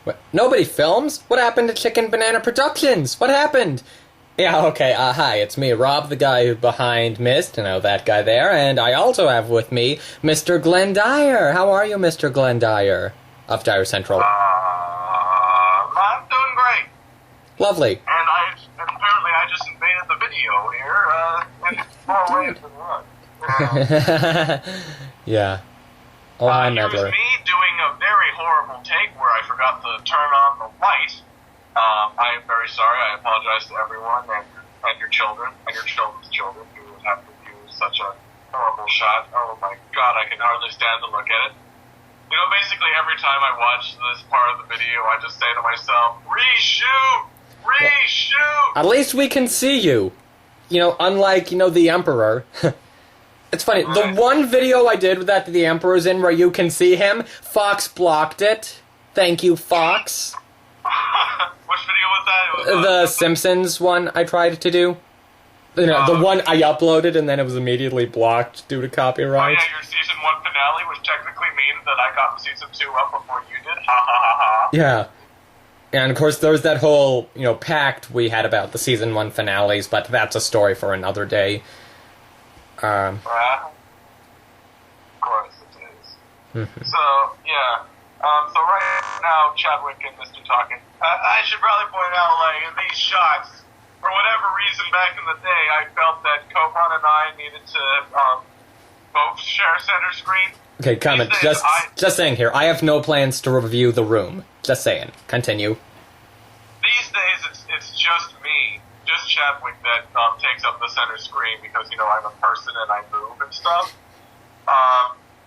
What? Nobody films? What happened to Chicken Banana Productions? What happened? Yeah, okay, hi, it's me, Rob, the guy behind Mist, that guy there, and I also have with me Mr. Glenn Dyer. How are you, Mr. Glenn Dyer? Of Dyer Central. I'm doing great. Lovely. And apparently I just invaded the video here, in more ways than one. Yeah. Oh, hi, It was Meddler. me doing a very horrible take where I forgot to turn on the light. I am very sorry. I apologize to everyone and your children and your children's children who would have to view such a horrible shot. Oh my god, I can hardly stand to look at it. Basically every time I watch this part of the video, I just say to myself, reshoot! Reshoot! At least we can see you. Unlike, the Emperor. It's funny, Right. the one video I did that the Emperor's in where you can see him, Fox blocked it. Thank you, Fox. Which video was that? It was, The Simpsons one I tried to do. The one I uploaded and then it was immediately blocked due to Oh copyright. yeah, your season 1 finale, which technically means that I got season 2 up before you did. Ha ha ha ha. Yeah. And of course there was that whole, pact we had about the season 1 finales, but that's a story for another day. Of course it is. So, yeah. So right now, Chadwick and Mr. Talkin, I should probably point out, in these shots, for whatever reason back in the day, I felt that Copan and I needed to, both share center screen. Okay, comment. Just saying here, I have no plans to review The Room. Just saying. Continue. These days, it's just me, just Chadwick, that takes up the center screen because, I'm a person and I move and stuff.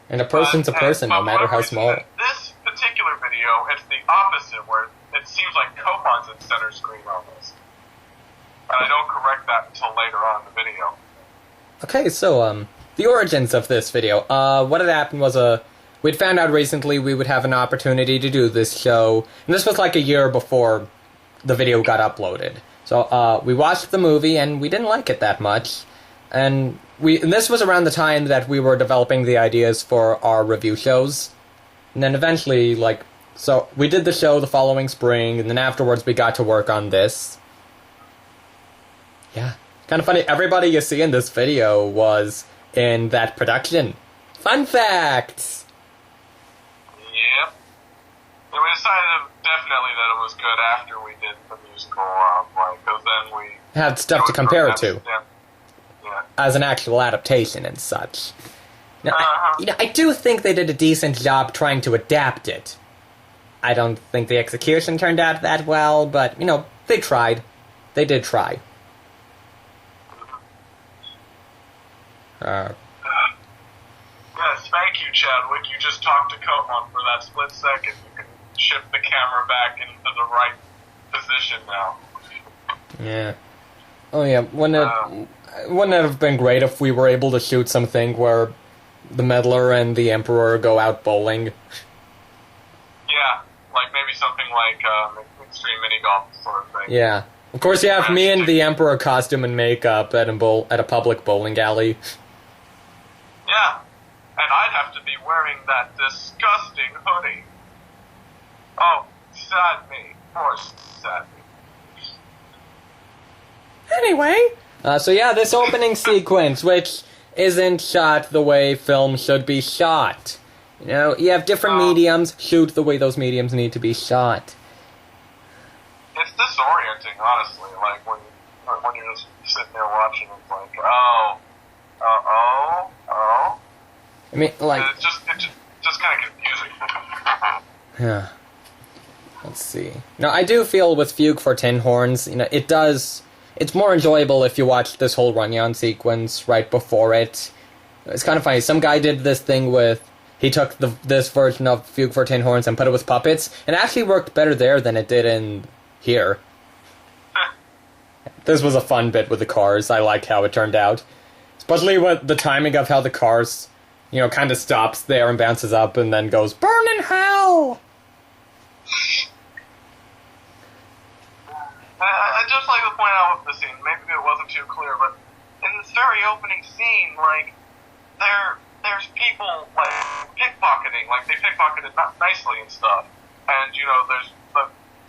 And a person's a person, no matter how small. This particular video, it's the opposite, where it seems like Copan's in center screen almost. And I don't correct that until later on in the video. Okay, so, the origins of this video. What had happened was, we'd found out recently we would have an opportunity to do this show, and this was like a year before the video got uploaded. So, we watched the movie, and we didn't like it that much, and this was around the time that we were developing the ideas for our review shows, and then eventually, so we did the show the following spring, and then afterwards we got to work on this. Yeah. Kind of funny, everybody you see in this video was in that production. Fun facts! Yep. And we decided definitely that it was good after we did the musical, because then we had stuff to compare it to. Yeah. As an actual adaptation and such. Now, I do think they did a decent job trying to adapt it. I don't think the execution turned out that well, but, they tried. They did try. Yes, thank you, Chadwick. You just talked to Copan for that split second. You can shift the camera back into the right position now. Yeah. Oh yeah, wouldn't it have been great if we were able to shoot something where the Meddler and the Emperor go out bowling? Yeah, maybe something like extreme mini golf sort of thing. Yeah. Of course you have me in the Emperor costume and makeup at a public bowling alley. Yeah, and I'd have to be wearing that disgusting hoodie. Oh, sad me. Poor sad me. Anyway, so yeah, this opening sequence, which isn't shot the way film should be shot. You have different mediums, shoot the way those mediums need to be shot. It's disorienting, honestly, when you're just sitting there watching, it's like, oh. I mean, It's just kind of confusing. Yeah. Let's see. Now, I do feel with Fugue for Tin Horns, it's more enjoyable if you watch this whole Runyon sequence right before it. It's kind of funny. Some guy did this thing he took this version of Fugue for Tin Horns and put it with puppets, and it actually worked better there than it did in here. This was a fun bit with the cars. I like how it turned out. Especially with the timing of how the cars, kind of stops there and bounces up and then goes, "Burn in hell!" I'd just like to point out with the scene, maybe it wasn't too clear, but in this very opening scene, there's people, pickpocketing, they pickpocketed nicely and stuff. And,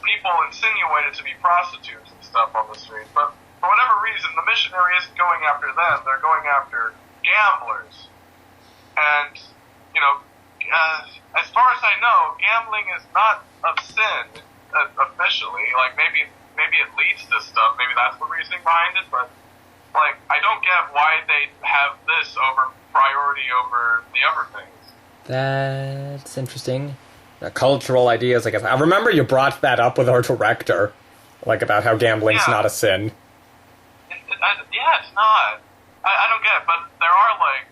people insinuated to be prostitutes and stuff on the streets, but for whatever reason, the missionary isn't going after them. They're going after gamblers. And, as far as I know, gambling is not a sin officially. Like, maybe it leads to stuff. Maybe that's the reasoning behind it, but, like, I don't get why they have this priority over the other things. That's interesting. Cultural ideas, I guess. I remember you brought that up with our director, like about how gambling's not a sin. It's not. I don't get it, but there are, like,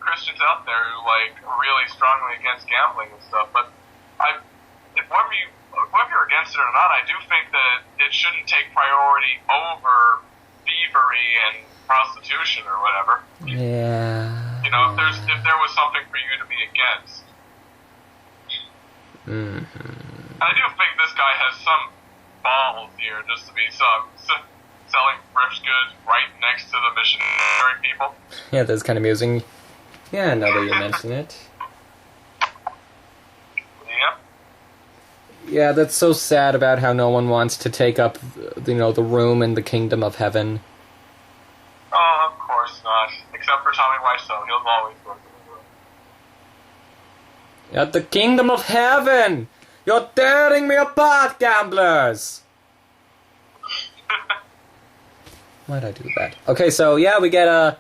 Christians out there who, like, are really strongly against gambling and stuff, but whether you're against it or not, I do think that it shouldn't take priority over thievery and prostitution or whatever. Yeah. If there was something for you to be against. Mm-hmm. I do think this guy has some balls here, just to be selling thrift goods right next to the missionary people. Yeah, that's kind of amusing. Yeah, now that you mention it. Yep. Yeah, that's so sad about how no one wants to take up, the room in the kingdom of heaven. Oh, of course not. Except for Tommy Wiseau, he'll always go to the room. At the kingdom of heaven! You're tearing me apart, gamblers! Why'd I do that? Okay, so yeah, we get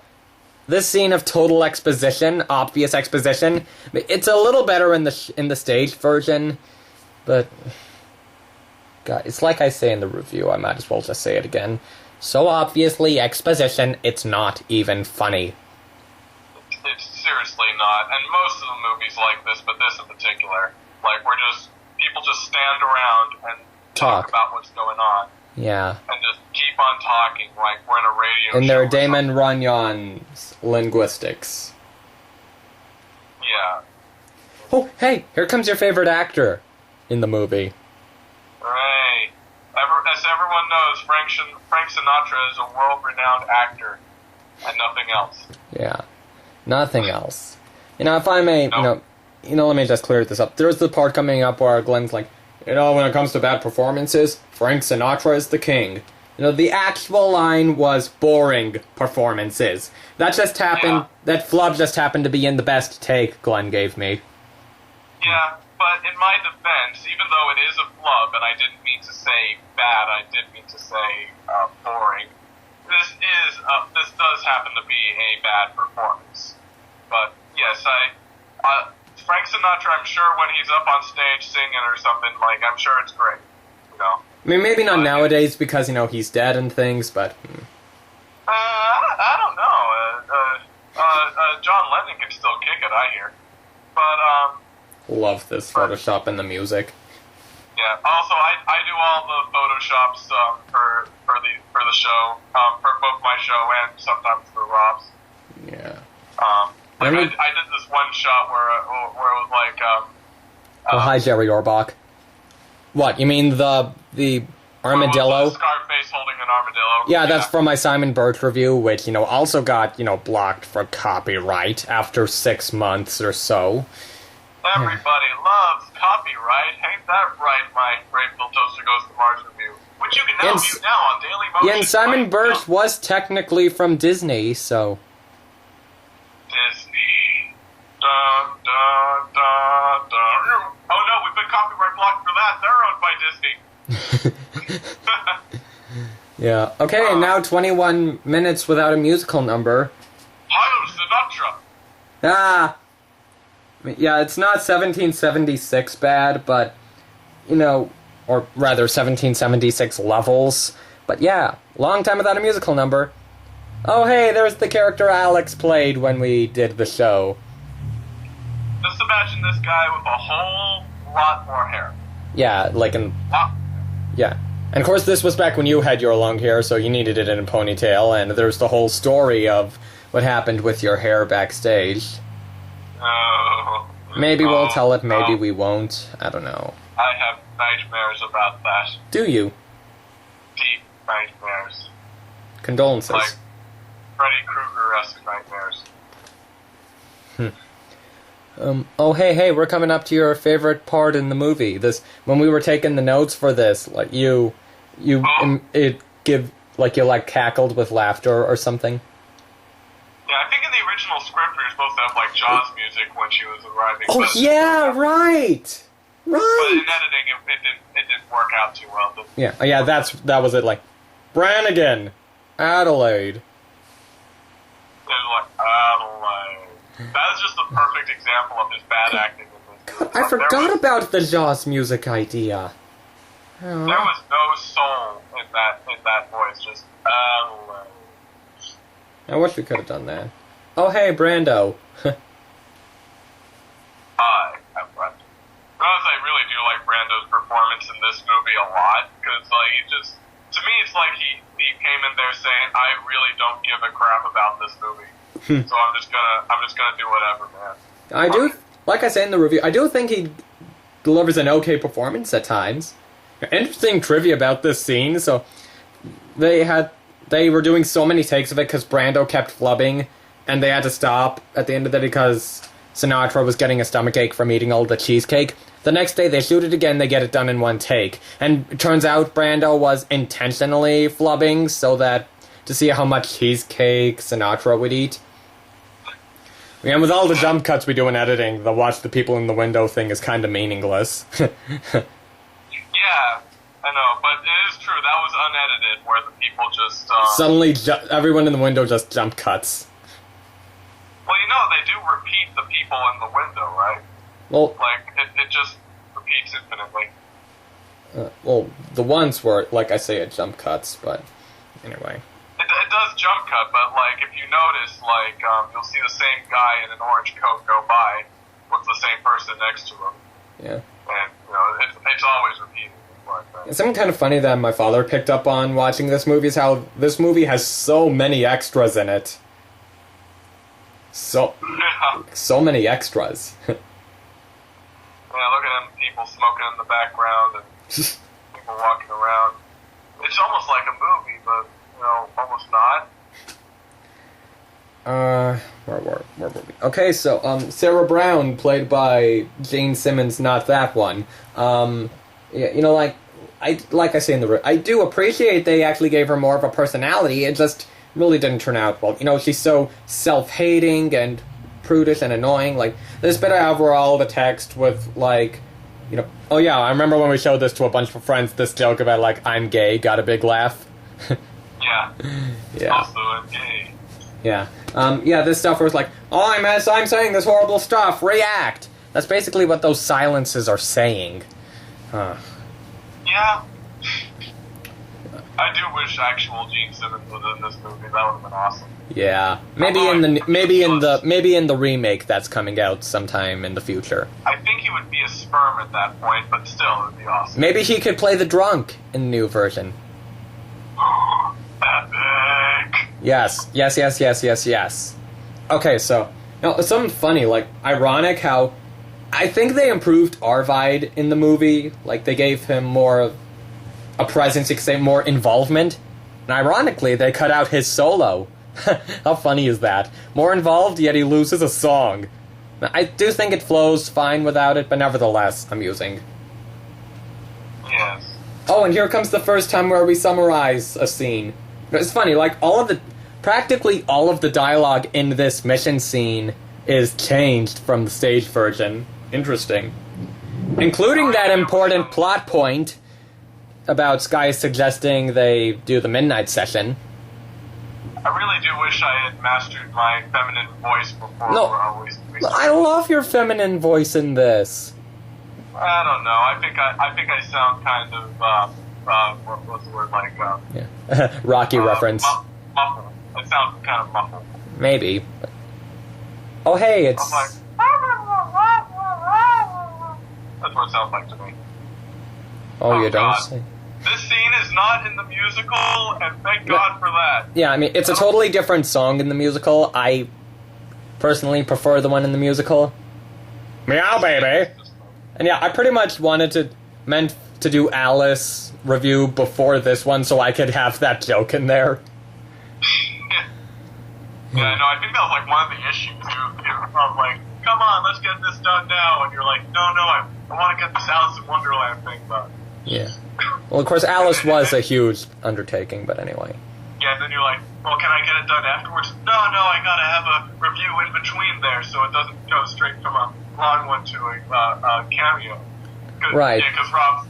this scene of total exposition, obvious exposition. It's a little better in the staged version, but God, it's like I say in the review. I might as well just say it again. So obviously exposition, it's not even funny. It's seriously not, and most of the movies like this, but this in particular, like people just stand around and talk about what's going on. Yeah. And just keep on talking like we're in a radio show. And their Damon Runyon's linguistics. Yeah. Oh, hey, here comes your favorite actor in the movie. Hooray. As everyone knows, Frank Sinatra is a world-renowned actor, and nothing else. Yeah. Nothing else. If I may, Nope. let me just clear this up. There's the part coming up where Glenn's like, when it comes to bad performances, Frank Sinatra is the king. The actual line was boring performances. That just happened, that flub just happened to be in the best take Glenn gave me. Yeah, but in my defense, even though it is a flub, and I didn't mean to say bad, I did mean to say boring, this does happen to be a bad performance. But, yes, Frank Sinatra, I'm sure when he's up on stage singing or something, like, I'm sure it's great, I mean, maybe not nowadays because, he's dead and things, but... I don't know. John Lennon can still kick it, I hear. But, Love this Photoshop and the music. Yeah, also, I do all the Photoshops for the show, for both my show and sometimes for Rob's. Yeah. I did this one shot where it was like, oh, hi, Jerry Orbach. What, you mean the armadillo? Scarface holding an armadillo. Yeah, that's from my Simon Birch review, which, also got, blocked for copyright after 6 months or so. Everybody loves copyright. Ain't that right, my Grateful Toaster Goes to Mars review? Which you can now view now on Daily Motion. Yeah, and Simon Birch was technically from Disney, so... Disney. Dun, dun, dun, dun. Oh no, we've been copyright blocked for that. They're owned by Disney. Yeah. Okay, and now 21 minutes without a musical number. Hail Sinatra. Ah! Yeah, it's not 1776 bad, but, or rather 1776 levels. But yeah, long time without a musical number. Oh hey, there's the character Alex played when we did the show. Just imagine this guy with a whole lot more hair. Yeah, yeah. And of course this was back when you had your long hair, so you needed it in a ponytail, and there's the whole story of what happened with your hair backstage. Oh. Maybe we'll tell it, maybe we won't. I don't know. I have nightmares about that. Do you? Deep nightmares. Condolences. Like Freddy Krueger-esque nightmares. Oh, hey, we're coming up to your favorite part in the movie. When we were taking the notes for this, like, you you cackled with laughter or something. Yeah, I think in the original script we were supposed to have, like, Jaws music when she was arriving. Oh, yeah, right! But in editing, it didn't work out too well. Yeah, that was it, like, Brannigan, Adelaide. It was like, Adelaide. That is just the perfect example of his bad acting in this movie. I forgot about the Jaws music idea. There was no soul in that voice, just Adelaide. I wish we could have done that. Oh, hey, Brando. Hi, I'm Brando. Honestly, I really do like Brando's performance in this movie a lot, because, like, to me, it's like he came in there saying, I really don't give a crap about this movie. So I'm just gonna do whatever, man. I do, like I said in the review, I do think he delivers an okay performance at times. Interesting trivia about this scene, so they were doing so many takes of it because Brando kept flubbing, and they had to stop at the end of it because Sinatra was getting a stomachache from eating all the cheesecake. The next day they shoot it again, they get it done in one take. And it turns out Brando was intentionally flubbing so that to see how much cheesecake Sinatra would eat. And with all the jump cuts we do in editing, the watch the people in the window thing is kind of meaningless. Yeah, I know, but it is true, that was unedited, where the people just... Suddenly, everyone in the window just jump cuts. Well, you know, they do repeat the people in the window, right? Well... Like, it just repeats infinitely. Well, the ones were, like I say, jump cuts, but anyway. It does jump cut, but, like, if you notice, like, you'll see the same guy in an orange coat go by with the same person next to him. Yeah. And, you know, it's always repeating. It's something kind of funny that my father picked up on watching this movie is how this movie has so many extras in it. So many extras. Yeah, look at them people smoking in the background and people walking around. It's almost like a movie, but, you know, almost not. Where were we? Okay, so, Sarah Brown, played by Jane Simmons, not that one. Yeah, you know, like I say in the I do appreciate they actually gave her more of a personality. It just really didn't turn out well. You know, she's so self-hating and prudish and annoying. Like, this bit of overall the text with, like, you know... Oh, yeah, I remember when we showed this to a bunch of friends, this joke about, like, I'm gay, got a big laugh. Yeah. Yeah. Also, I'm gay. Yeah. Yeah, this stuff was like, oh, I'm saying this horrible stuff, react! That's basically what those silences are saying. Yeah. I do wish actual Gene Simmons was in this movie. That would have been awesome. Yeah, maybe in the remake that's coming out sometime in the future. I think he would be a sperm at that point, but still, it would be awesome. Maybe he could play the drunk in the new version. Epic. Yes. Okay, so now something funny, like ironic how I think they improved Arvide in the movie. Like, they gave him more of a presence, you could say, more involvement. And ironically, they cut out his solo. How funny is that? More involved, yet he loses a song. I do think it flows fine without it, but nevertheless, amusing. Yes. Oh, and here comes the first time where we summarize a scene. It's funny, like, practically all of the dialogue in this mission scene is changed from the stage version. Interesting. Including that important plot point about Sky suggesting they do the midnight session. I really do wish I had mastered my feminine voice before. No, I love your feminine voice in this. I don't know. I think I sound kind of what's the word, like yeah. Rocky reference. Muffled. I sound kind of muffled. Maybe. Oh hey, it's. I'm like, that's what it sounds like to me. Oh, you don't God. say. This scene is not in the musical, and thank God for that. Yeah, I mean, it's a totally different song in the musical. I personally prefer the one in the musical. Meow, baby. And yeah, I pretty much meant to do Alice review before this one so I could have that joke in there. Yeah, no, I think that was like one of the issues of like come on, let's get this done now. And you're like, no, I want to get this Alice in Wonderland thing done. Yeah. Well, of course, Alice was a huge undertaking, but anyway. Yeah, and then you're like, well, can I get it done afterwards? No, I gotta have a review in between there so it doesn't go straight from a long one to a cameo. Right. Yeah, because Rob...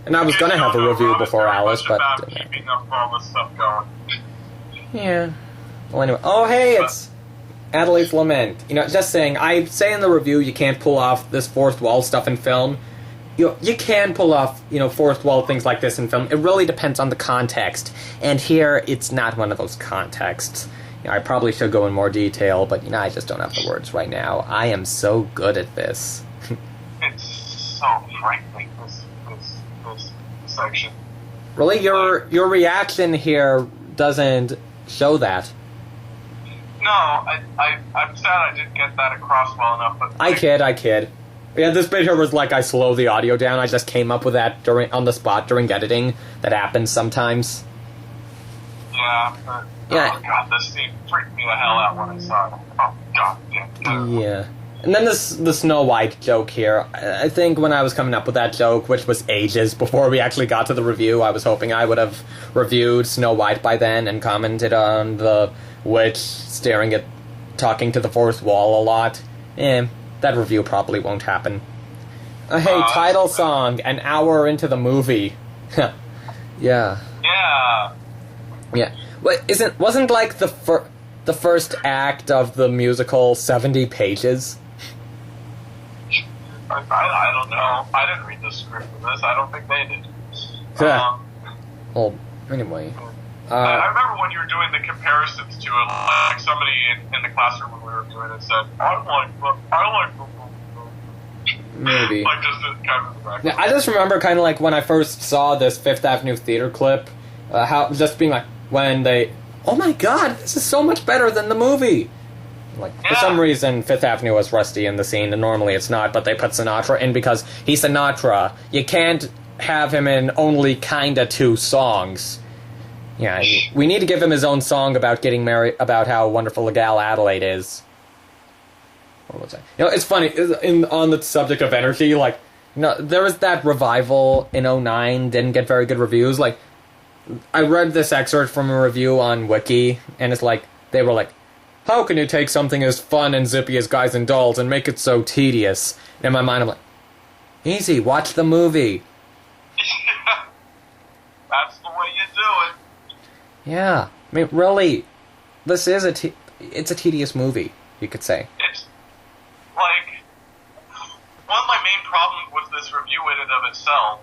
And I was going to have a review before Alice, but... about keeping up all this stuff going. Yeah. Well, anyway. Oh, hey, it's Adelaide's Lament. You know, just saying, I say in the review you can't pull off this fourth wall stuff in film. You can pull off, fourth wall things like this in film. It really depends on the context. And here, it's not one of those contexts. I probably should go in more detail, but, I just don't have the words right now. I am so good at this. It's so frightening, this section. Really? Your reaction here doesn't show that. No, I'm sad I didn't get that across well enough, but... I kid. Yeah, this bit here was like I slowed the audio down. I just came up with that on the spot during editing. That happens sometimes. Yeah, but, yeah. Oh god, this scene freaked me the hell out when I saw it. Oh god, yeah. And then the Snow White joke here. I think when I was coming up with that joke, which was ages before we actually got to the review, I was hoping I would have reviewed Snow White by then and commented on the witch talking to the fourth wall a lot. That review probably won't happen. Hey, title song, an hour into the movie. Yeah. Yeah. Yeah. Wasn't like the first act of the musical 70 pages? I don't know. I didn't read the script for this. I don't think they did. Well, anyway. I remember when you were doing the comparisons to it, like somebody in the classroom when we were doing it said, I like maybe. Like just kind of the background. Yeah, I just remember kind of like when I first saw this Fifth Avenue Theater clip, how just being like, when they, oh my god, this is so much better than the movie! Like, for some reason, Fifth Avenue was rusty in the scene, and normally it's not, but they put Sinatra in because he's Sinatra. You can't have him in only kinda 2 songs. Yeah, we need to give him his own song about getting married, about how wonderful a gal Adelaide is. What was that? It's funny, on the subject of energy, like, there was that revival in 2009, didn't get very good reviews. Like, I read this excerpt from a review on Wiki, and it's like, they were like, how can you take something as fun and zippy as Guys and Dolls and make it so tedious? And in my mind, I'm like, easy, watch the movie. That's the way you do it. Yeah, I mean, really, this is it's a tedious movie, you could say. It's, like, one of my main problems with this review in and of itself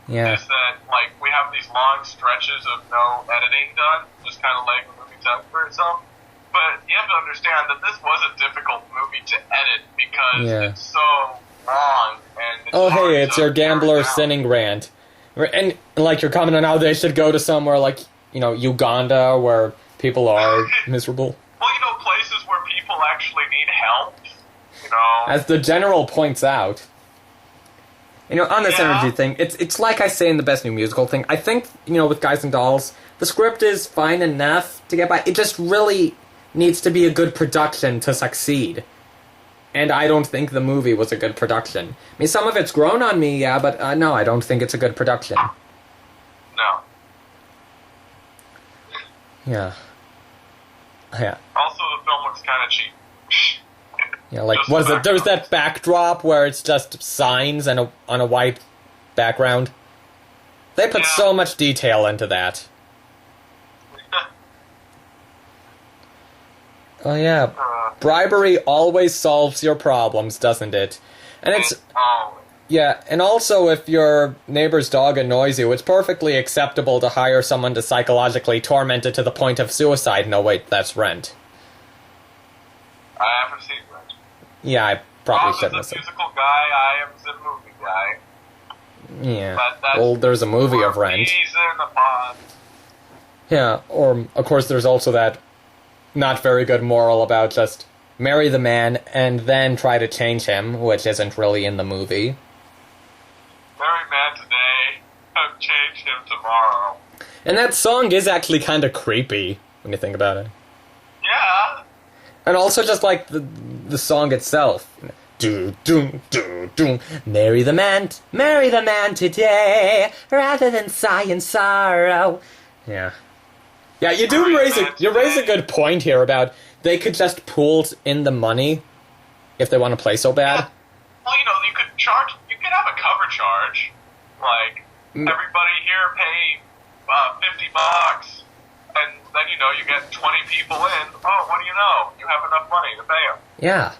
is that, like, we have these long stretches of no editing done, just kind of letting the movie talk for itself. But you have to understand that this was a difficult movie to edit because it's so long and it's hard it's your gambler sinning rant. And, like, you're commenting on how they should go to somewhere like, Uganda, where people are miserable. Well, places where people actually need help, As the general points out. On this energy thing, it's like I say in the Best New Musical thing. I think, with Guys and Dolls, the script is fine enough to get by. It just really needs to be a good production to succeed. And I don't think the movie was a good production. I mean, some of it's grown on me, but no, I don't think it's a good production. No. Yeah. Also, the film looks kind of cheap. Yeah, like, what is it? There's that backdrop where it's just signs and on a white background. They put so much detail into that. Oh, yeah. Bribery always solves your problems, doesn't it? And it's... Yeah, and also if your neighbor's dog annoys you, it's perfectly acceptable to hire someone to psychologically torment it to the point of suicide. No, wait, that's Rent. I haven't seen Rent. Yeah, I probably shouldn't have Rob's said. a musical guy, I am the movie guy. Yeah, well, there's a movie of Rent. He's in the pod. Yeah, or, of course, there's also that not very good moral about just marry the man and then try to change him, which isn't really in the movie. Marry man today, and change him tomorrow. And that song is actually kind of creepy, when you think about it. Yeah. And also just like, the song itself. Do do do do. Marry the man today, rather than sigh in sorrow. Yeah. Yeah, you raise a good point here about they could just pool in the money if they want to play so bad. Yeah. Well, you could have a cover charge. Like, everybody here pay $50, and then, you get 20 people in. Oh, what do you know? You have enough money to pay them. Yeah.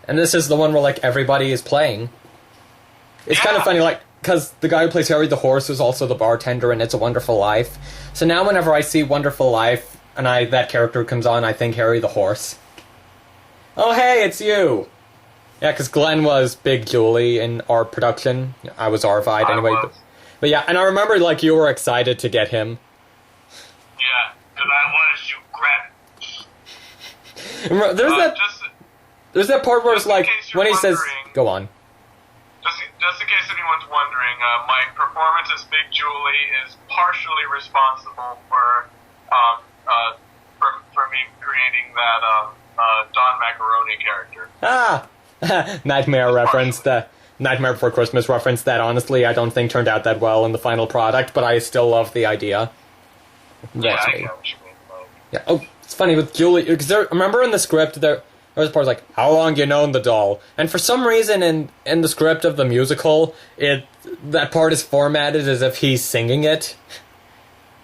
And this is the one where, like, everybody is playing. It's kind of funny, like, because the guy who plays Harry the Horse is also the bartender in It's a Wonderful Life. So now whenever I see Wonderful Life, and that character comes on, I think Harry the Horse. Oh, hey, it's you! Yeah, because Glenn was Big Julie in our production. I was Arvide anyway. But yeah, and I remember, like, you were excited to get him. Yeah, because I was, you crap. Remember, there's that part where it's like, when he says... Go on. Just in case anyone's wondering, my performance as Big Julie is partially responsible for me creating that Don Macaroni character. Ah! Nightmare reference, the Nightmare Before Christmas reference that honestly I don't think turned out that well in the final product, but I still love the idea. That's me. Yeah. Oh, it's funny with Julie, because remember in the script there was part like, how long you known the doll? And for some reason in the script of the musical, that part is formatted as if he's singing it.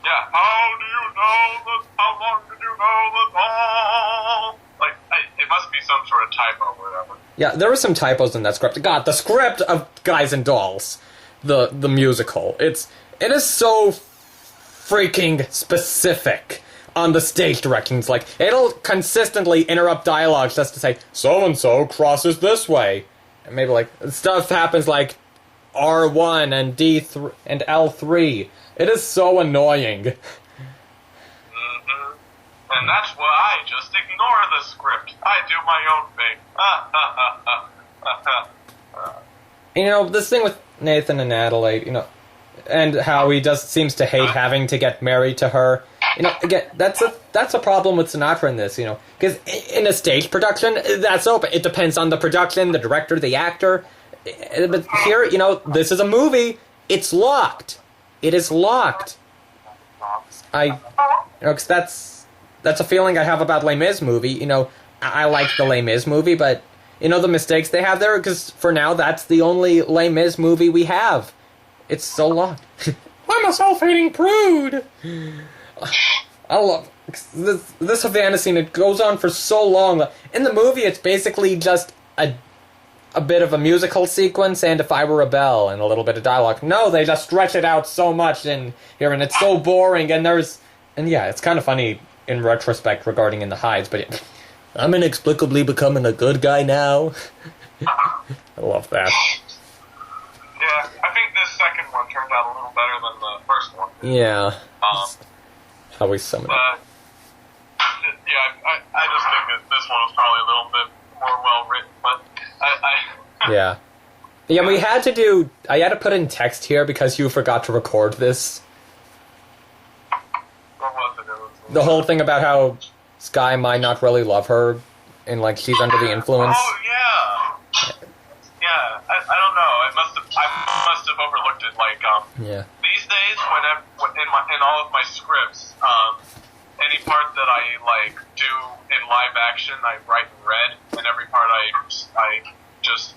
Yeah. How long did you know the doll? Like, it must be some sort of typo or whatever. Yeah, there were some typos in that script. God, the script of Guys and Dolls, the musical, it is so freaking specific on the stage directions. Like, it'll consistently interrupt dialogue just to say, so-and-so crosses this way. And maybe, like, stuff happens like R1 and D3 and L3. It is so annoying. Mm-hmm. And that's why I just ignore the script. I do my own thing. This thing with Nathan and Adelaide, and how he seems to hate having to get married to her. Again, that's a problem with Sinatra in this, because in a stage production, that's open. It depends on the production, the director, the actor. But here, this is a movie. It's locked. It is locked. Because that's a feeling I have about Les Mis movie. I like the Les Mis movie, but the mistakes they have there. Because for now, that's the only Les Mis movie we have. It's so locked. I'm a self-hating prude. I love this Havana scene. It goes on for so long. In the movie, it's basically just a bit of a musical sequence and If I Were a Bell and a little bit of dialogue. No, they just stretch it out so much in here, and it's so boring. And yeah, it's kind of funny in retrospect regarding In the Heights, but I'm inexplicably becoming a good guy now. I love that. Yeah, I think this second one turned out a little better than the first one. Yeah. How we sum it up. Yeah, I just think that this one was probably a little bit more well written, but Yeah. Yeah, I had to put in text here because you forgot to record this. What was it? The whole thing about how Sky might not really love her, and like she's under the influence. Oh yeah. Yeah, I don't know. I must have overlooked it. Like, yeah. These days, in all of my scripts, any part that I do in live action, I write in red, and every part I just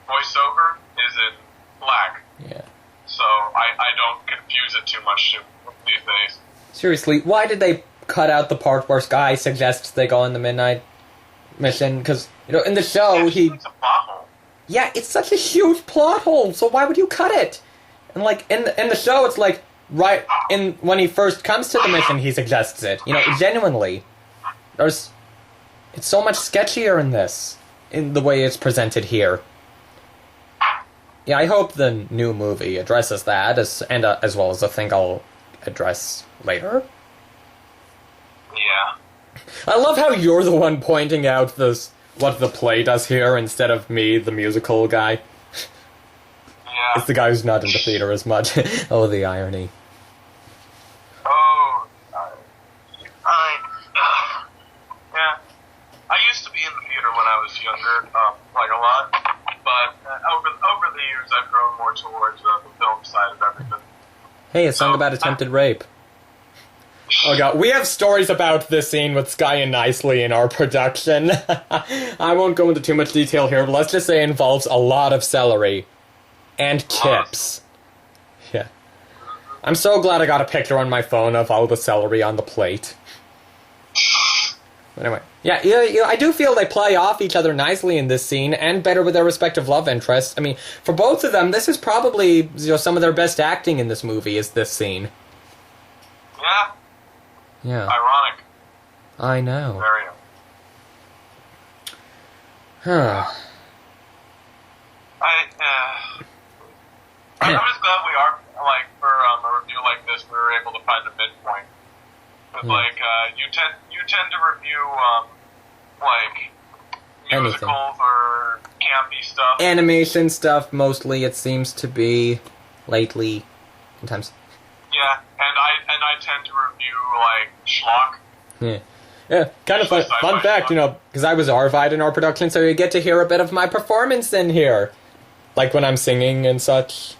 voiceover is in black. Yeah. So I don't confuse it too much these days. Seriously, why did they cut out the part where Sky suggests they go on the midnight mission? Because in the show It's a plot hole. Yeah, it's such a huge plot hole, so why would you cut it? And like in the show, it's like when he first comes to the mission, he suggests it. Genuinely, it's so much sketchier in this, in the way it's presented here. Yeah, I hope the new movie addresses that, as well as the thing I'll address later. Yeah. I love how you're the one pointing out what the play does here instead of me, the musical guy. Yeah. It's the guy who's not in the theater as much. Oh, the irony. Oh, yeah. I used to be in the theater when I years, I've grown more towards the film side of everything. Hey, a song about attempted rape. Oh god, we have stories about this scene with Sky and Nicely in our production. I won't go into too much detail here, but let's just say it involves a lot of celery. And chips. Yeah. I'm so glad I got a picture on my phone of all the celery on the plate. Anyway, yeah, I do feel they play off each other nicely in this scene, and better with their respective love interests. I mean, for both of them, this is probably some of their best acting in this movie, is this scene. Yeah. Yeah. Ironic. I know. Very. Huh. I'm just glad we are, like, for a review like this, we were able to find a midpoint. But, like, you tend to review, like, musicals or campy stuff. Animation stuff, mostly, it seems to be, lately, sometimes. Yeah, and I tend to review, like, schlock. Yeah. Yeah, kind of fun fact, because I was Arvide in our production, so you get to hear a bit of my performance in here. Like when I'm singing and such.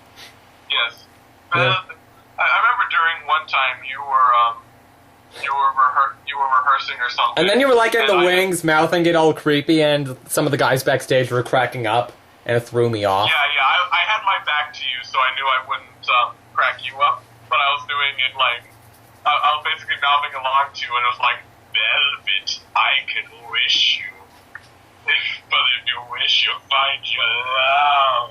Yes. Yeah. I remember during one time you were rehearsing or something. And then you were like in the wings, mouthing it all creepy, and some of the guys backstage were cracking up, and it threw me off. Yeah, I had my back to you, so I knew I wouldn't crack you up, but I was doing it like, I was basically mouthing along to you, and it was like, Velvet, I can wish you. But if you wish, you'll find your love.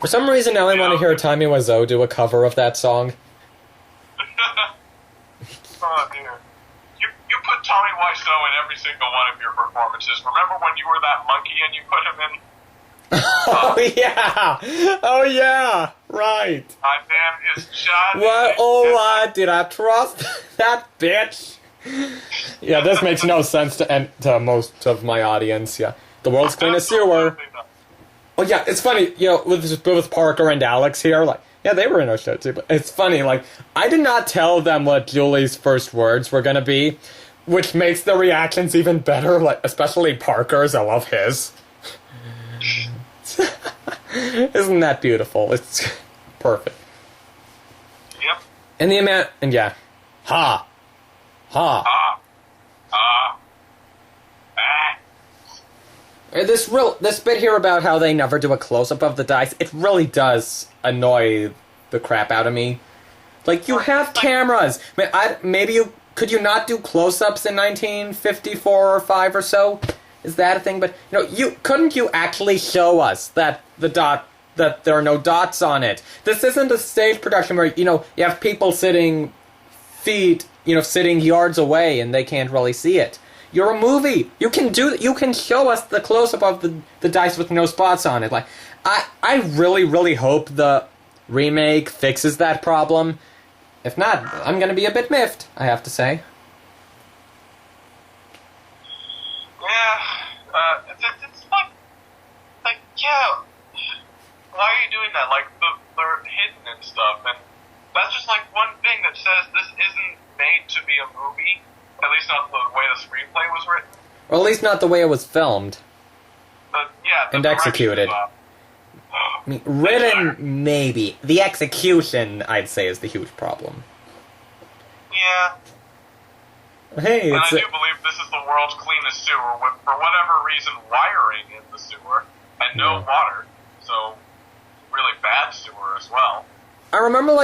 For some reason, now I want to hear Tommy Wiseau do a cover of that song. Oh, dear. You put Tommy Wiseau in every single one of your performances. Remember when you were that monkey and you put him in? Oh, yeah! Oh, yeah! Right. I damn his Johnny. What? Oh, I did I trust that bitch? Yeah, this makes no sense to most of my audience, yeah. The world's cleanest sewer. Oh, yeah, it's funny, with Parker and Alex here, like, yeah, they were in our show, too, but it's funny, like, I did not tell them what Julie's first words were gonna be, which makes the reactions even better, like, especially Parker's, I love his. Isn't that beautiful? It's perfect. Yep. And the amount, and yeah, ha. This bit here about how they never do a close-up of the dice, it really does annoy the crap out of me. Like, you have cameras. Could you not do close-ups in 1954 or 5 or so? Is that a thing? But, couldn't you actually show us that that there are no dots on it? This isn't a stage production where, you have people sitting sitting yards away and they can't really see it. You're a movie. You can show us the close-up of the dice with no spots on it. Like, I really, really hope the remake fixes that problem. If not, I'm gonna be a bit miffed, I have to say. Yeah, it's like, yeah, why are you doing that? Like, they're hidden and stuff, and that's just like one thing that says this isn't made to be a movie, at least not the way the screenplay was written. Or at least not the way it was filmed. But, yeah, and executed. I mean, written, maybe. The execution, I'd say, is the huge problem. Yeah. Hey, and I do believe this is the world's cleanest sewer, with, for whatever reason, wiring in the sewer, and no water, so really bad sewer as well. I remember,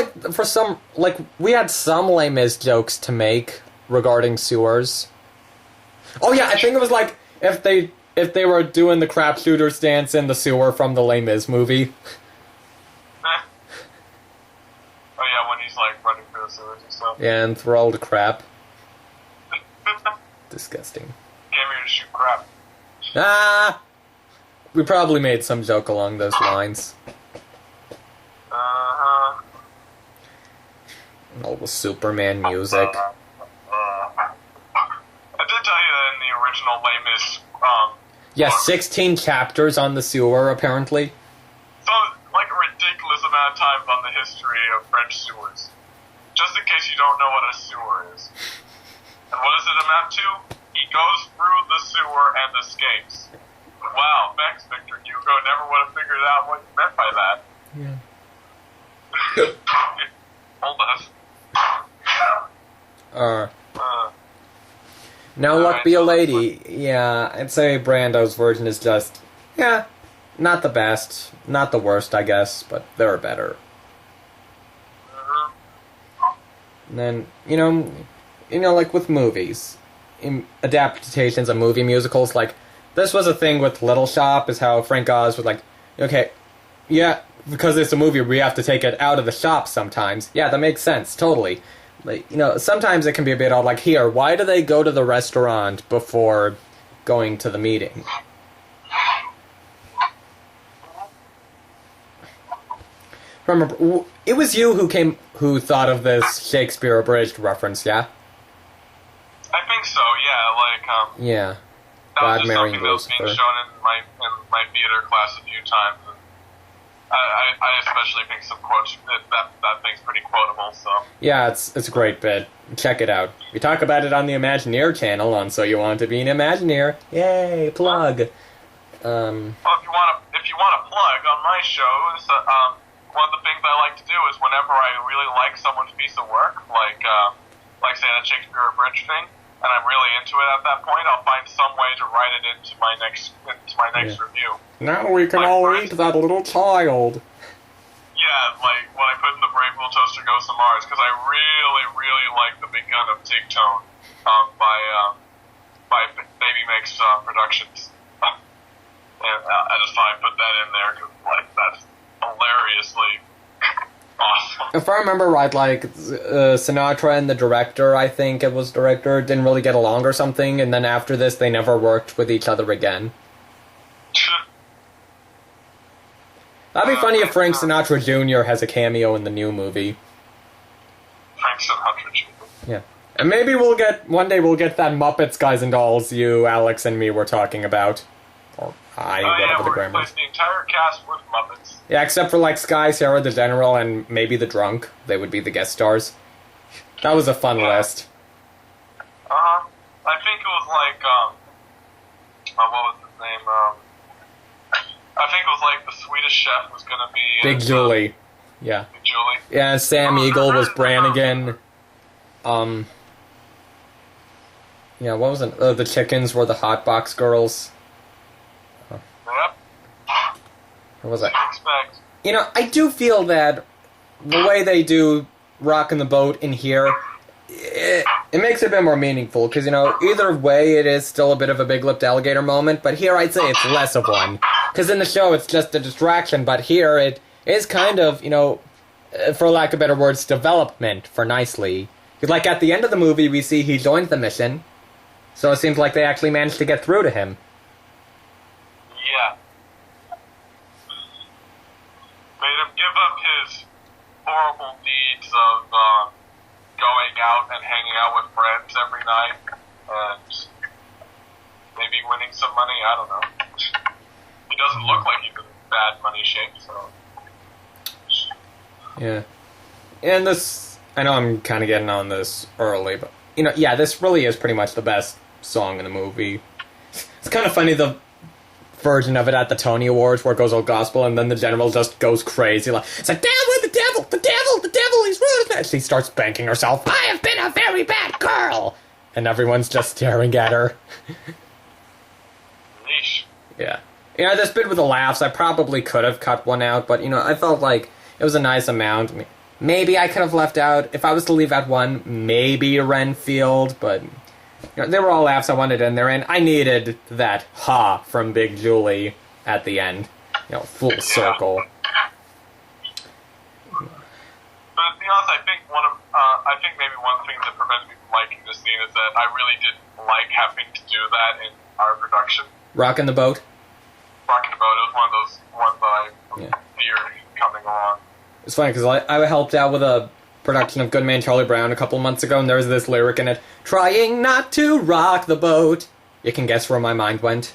we had some Les Mis jokes to make regarding sewers. Oh yeah, I think it was like, if they were doing the crap shooter's dance in the sewer from the Les Mis movie. Oh yeah, when he's like running through the sewers and stuff. Yeah, and throw all the crap. Disgusting. Came here to shoot crap. Ah! We probably made some joke along those lines. Uh-huh. All the Superman music. I did tell you that in the original Les Mis, yeah, 16 chapters on the sewer, apparently. So, like a ridiculous amount of time on the history of French sewers. Just in case you don't know what a sewer is. And what does it amount to? He goes through the sewer and escapes. Wow, thanks, Victor Hugo. Never would have figured out what you meant by that. Yeah. Hold us. Now Luck Be a Lady. Yeah, I'd say Brando's version is just, yeah, not the best, not the worst, I guess, but there are better. And then, you know, like with movies, in adaptations of movie musicals, like, this was a thing with Little Shop, is how Frank Oz was like, okay, yeah, because it's a movie, we have to take it out of the shop sometimes. Yeah, that makes sense, totally. Like, you know, sometimes it can be a bit odd, like, here, why do they go to the restaurant before going to the meeting? Remember, it was you who thought of this Shakespeare Abridged reference, yeah? I think so, yeah, like, yeah. that God was just marrying something that was being Lucifer. shown in my theater class a few times. And I especially think some quotes, that thing's pretty quotable, so. Yeah, it's a great bit. Check it out. We talk about it on the Imagineer channel on So You Want to Be an Imagineer. Yay, plug. Well, if you want to plug on my shows, one of the things I like to do is whenever I really like someone's piece of work, like say that Shakespeare Abridged thing, and I'm really into it at that point, I'll find some way to write it into my next review. Now we can all eat that little child. Yeah, like when I put in the Brave Little Toaster Goes to Mars, because I really, really like the Big Gun of Tig Tone by Baby Makes Productions. And I just thought I'd put that in there because like that's hilariously awesome. If I remember right, like, Sinatra and the director, I think it was director, didn't really get along or something, and then after this they never worked with each other again. That'd be funny if Frank Sinatra Jr. has a cameo in the new movie. Frank Sinatra Jr. Yeah. And maybe one day we'll get that Muppets Guys and Dolls you, Alex, and me were talking about. Or whatever the grammar is. Replace the entire cast with Muppets. Yeah, except for, like, Sky, Sarah the General, and maybe the Drunk. They would be the guest stars. That was a fun list. I think it was like, what was his name? I think it was like the Swedish Chef was gonna be... Big Julie. Yeah. Big Julie. Yeah, Sam Eagle was Brannigan. Yeah, what was it? The chickens were the Hot Box girls. Yep. What was that? Expect. You know, I do feel that the way they do Rockin' the Boat in here, it makes it a bit more meaningful, because, you know, either way it is still a bit of a big-lipped alligator moment, but here I'd say it's less of one. Because in the show it's just a distraction, but here it is kind of, you know, for lack of better words, development for Nicely. Because, like, at the end of the movie we see he joined the mission, so it seems like they actually managed to get through to him. Yeah. Made him give up his horrible deeds of going out and hanging out with friends every night and maybe winning some money, I don't know. He doesn't look like he's in bad money shape, so... Yeah. And this... I know I'm kind of getting on this early, but... You know, yeah, this really is pretty much the best song in the movie. It's kind of funny, the version of it at the Tony Awards where it goes all gospel and then the general just goes crazy. Like, it's like, down with the devil! The devil! The devil! He's rude! And she starts spanking herself. I have been a very bad girl! And everyone's just staring at her. Yeesh. Yeah. Yeah, this bit with the laughs, I probably could have cut one out, but, you know, I felt like it was a nice amount. Maybe I could have left out, if I was to leave out one, maybe Renfield, but, you know, they were all laughs I wanted in there, and I needed that ha from Big Julie at the end. You know, full circle. But to be honest, I think maybe one thing that prevents me from liking this scene is that I really didn't like having to do that in our production. Rockin' the Boat? Rockin' the Boat, it was one of those ones that I feared coming along. It's funny, because I helped out with a production of Good Man Charlie Brown a couple months ago, and there was this lyric in it, trying not to rock the boat. You can guess where my mind went?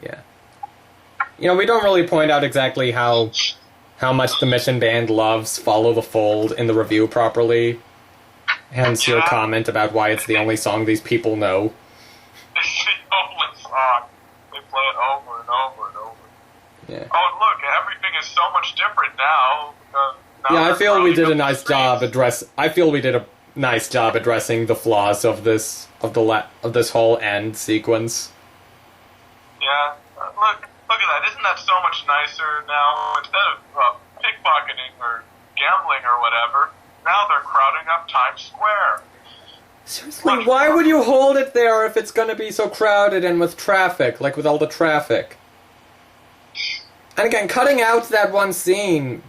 Yeah. You know, we don't really point out exactly how much the Mission Band loves Follow the Fold in the review properly. Hence your comment about why it's the only song these people know. play it over and over and over. Yeah. Oh, and look, everything is so much different now. Yeah, I feel we did a nice job addressing the flaws of this whole end sequence. Yeah, look at that. Isn't that so much nicer now? Instead of pickpocketing or gambling or whatever, now they're crowding up Times Square. Seriously, why would you hold it there if it's gonna be so crowded and with traffic, like with all the traffic? And again, cutting out that one scene.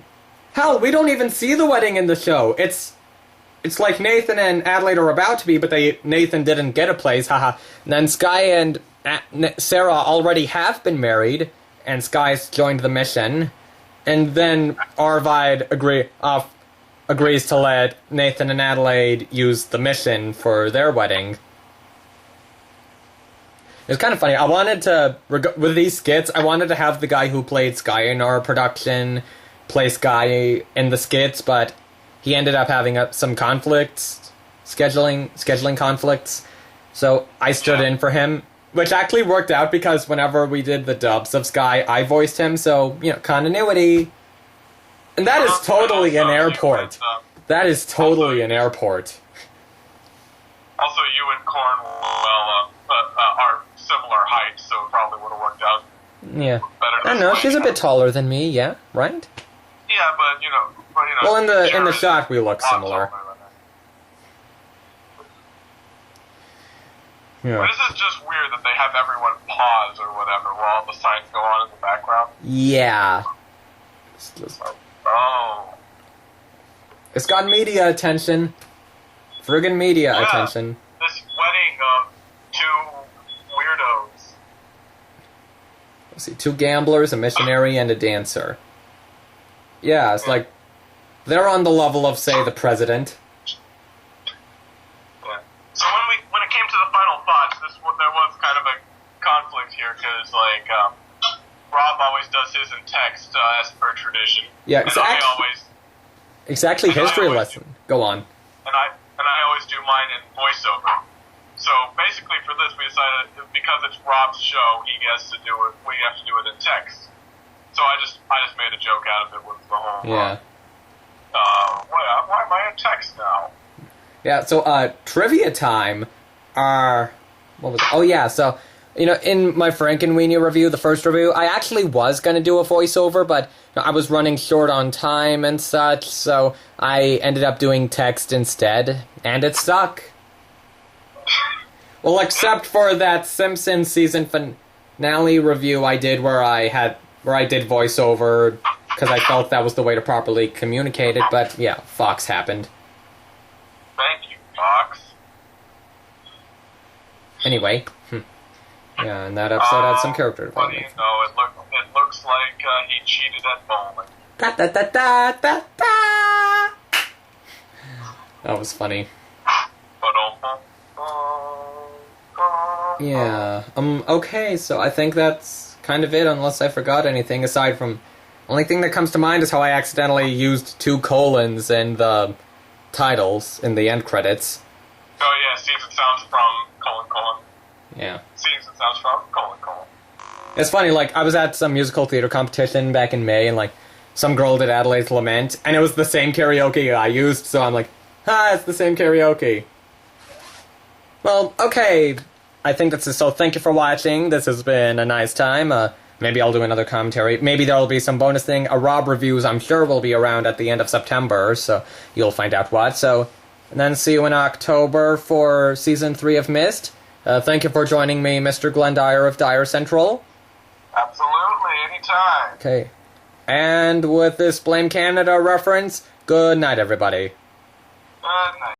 Hell, we don't even see the wedding in the show. It's like Nathan and Adelaide are about to be, but Nathan didn't get a place, haha. And then Sky and Sarah already have been married, and Sky's joined the mission. And then Arvide agrees to let Nathan and Adelaide use the mission for their wedding. It's kind of funny. I wanted to, with these skits, I wanted to have the guy who played Sky in our production play Sky in the skits, but he ended up having some conflicts, scheduling conflicts. So I stood in for him, which actually worked out because whenever we did the dubs of Sky, I voiced him, so, continuity. And that is totally an airport. That is totally an airport. Also, you and Cornwell are similar height, so it probably would have worked out. Yeah. Better. I don't know, she's a bit taller than me, yeah, right? Yeah, but you know. Well, in the shot, we look similar. Yeah. But this is just weird that they have everyone pause or whatever while all the signs go on in the background. Yeah. It's just... Oh. It's got media attention. Friggin' media attention. This wedding of two weirdos. Let's see, 2 gamblers, a missionary, and a dancer. Yeah, it's like they're on the level of, say, the president. Yeah. So when it came to the final thoughts, there was kind of a conflict here because Rob always does his in text as per tradition. Yeah, exactly history lesson. Go on. And I always do mine in voiceover. So basically, for this, we decided because it's Rob's show, we have to do it in text. So I just made a joke out of it with the whole. Yeah. Why am I in text now? Yeah. So trivia time. What was it? Oh yeah. So in my Frankenweenie review, the first review, I actually was gonna do a voiceover, but I was running short on time and such, so I ended up doing text instead, and it stuck. Well, except for that Simpsons season finale review I did where I did voiceover because I felt that was the way to properly communicate it, but yeah, Fox happened. Thank you, Fox. Anyway, yeah, and that episode had some character development. Well, it looks like he cheated at bowling. Da da da da da da. That was funny. Yeah. Okay, so I think that's kind of it, unless I forgot anything, aside from... Only thing that comes to mind is how I accidentally used 2 colons in the titles, in the end credits. Oh yeah, scenes and sounds from, : Yeah. Scenes and sounds from, : It's funny, I was at some musical theater competition back in May, and, some girl did Adelaide's Lament, and it was the same karaoke I used, so I'm like, it's the same karaoke. Well, okay, I think that's it. So thank you for watching. This has been a nice time. Maybe I'll do another commentary. Maybe there'll be some bonus thing. A Rob Reviews, I'm sure, will be around at the end of September, so you'll find out what. So, and then see you in October for Season 3 of Myst. Thank you for joining me, Mr. Glenn Dyer of Dyer Central. Absolutely, anytime. Okay. And with this Blame Canada reference, good night, everybody. Good night.